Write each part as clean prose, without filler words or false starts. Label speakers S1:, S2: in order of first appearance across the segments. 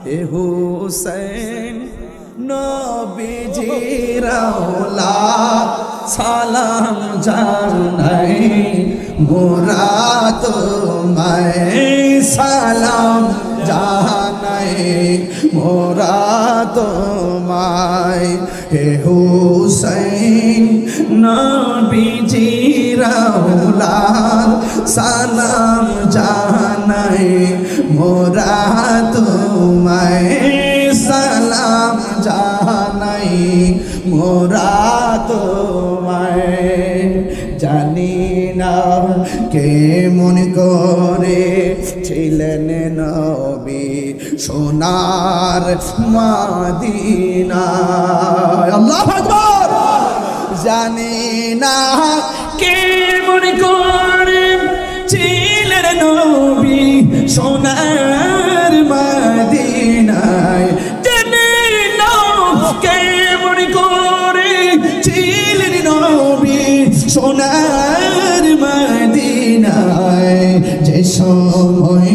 S1: হে হুসেন নবীজির আওলাদ সালাম জানাই মোরা তোমায় সালাম জানাই মোরা তোমায় হে হুসেন নবীজির আওলাদ সালাম জানাই মোরা তোমায় সালাম জানাই মোরা তোমায় জানি না কে মনে করে ছিলেন নবী সোনার মদিনায় আল্লাহু আকবার জানি না কে মনে করে ছিলেন নবী সোনার মদিনায় জানি না কে মনে করে ছিলেন নবী সোনার মদিনায় যে সময়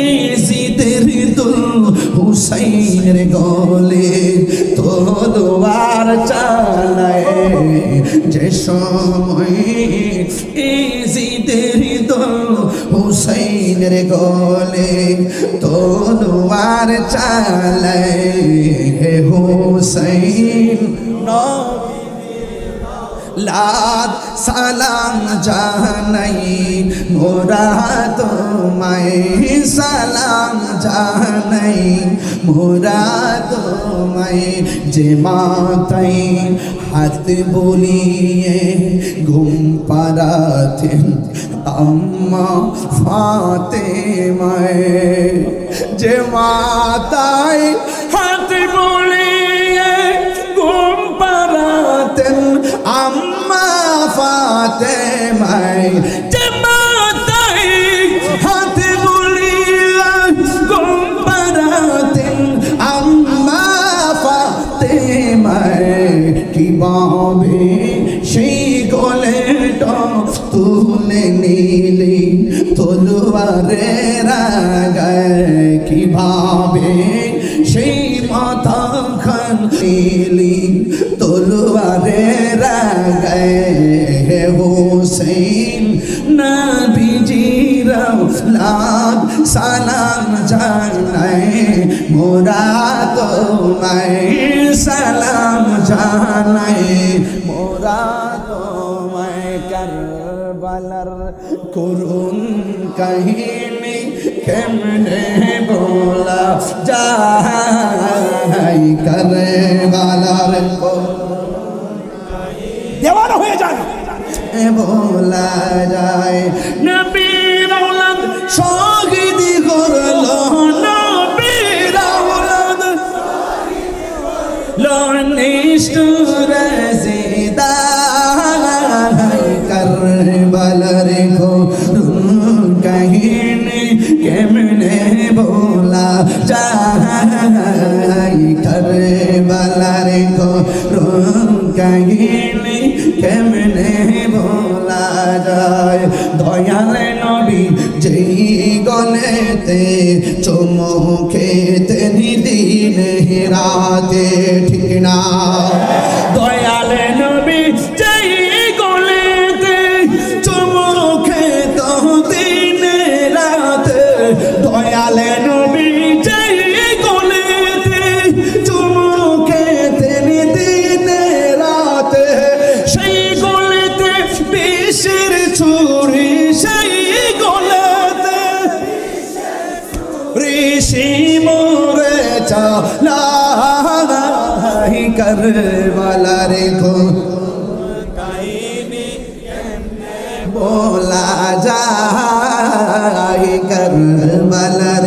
S1: এজিদের দুল হুসাইনের গলে তলোয়ার চালায় যে সময় এজিদের দুল হুসাইনের গলে তলোয়ার চালায় হে হুসাইন লাদ সালাম জানাই মোরা তোমায় সালাম জানাই মোরা তোমায় যে মাতাই হাত বলিয়ে ঘুম পাড়াতেন আম্মা ফাতেমায় যে মাতাই হাত বলিয়ে ঘুম পাড়াতেন আম্মা ফাতেমায় যে মাতাই হাত বলিয়ে ঘুম পাড়াতেন আম্মা ফাতেমায় কিভাবে সেই গলেটা তুলে নিলি তলোয়ারের আগায় কিভাবে সেই মাথা খান নিলি তলোয়ারের আগায় হে হুসেন নবীজির আওলাদ সালাম জানাই মোরা তোমায় সালাম জানাই মোরা তোমায় কারবালার করুণ কাহিনী কেমনে বলা যায় কারবালার দেওয়ানা হয়ে যায় বলা যায় নবীর আওলাদ শহীদ করলো নবীর আওলাদ নিষ্ঠুর জিদায় কারবালার করুণ কাহিনী কেমনে বলা যায় কারবালার করুণ কাহিনী কেমনে বলা যায় দয়াল নবী যেই গলেতে চুমুখেতে দিন রাতে ঠিক না দয়াল নবী যেই গলেতে চুমুখেত দিন রাতে দয়াল নবী যেই গলেতে চুমুখেতে দিন রাতে সেই গলেতে বিষের ছুরি সেই গলেতে ঋষি মোরে চালাই কারবালার কাহিনী বলা যায় কারবালার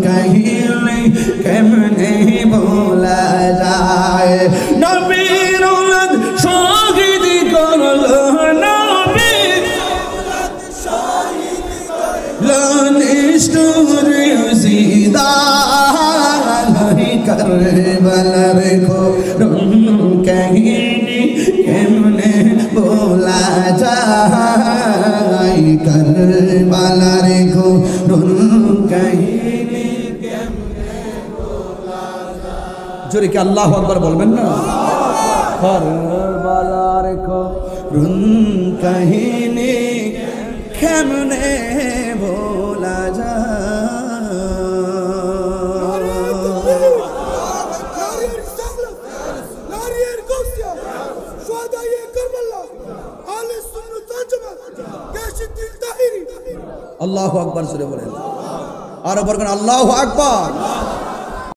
S1: কাহিনী কেমনে বলা যায় নবীর আওলাদ শহীদ করলো নবীর আওলাদ শহীদ করলো নিষ্ঠুর জিদায় কারবালার কাহিনী কেমনে বলা যায় কারবালার করুণ কাহিনী জোরে কি আল্লাহু আকবার বলবেন না? কারবালার করুণ কাহিনী কেমনে ভোলা যায়। আল্লাহু আকবার জোরে বলেন, আরো বলবেন আল্লাহু আকবার।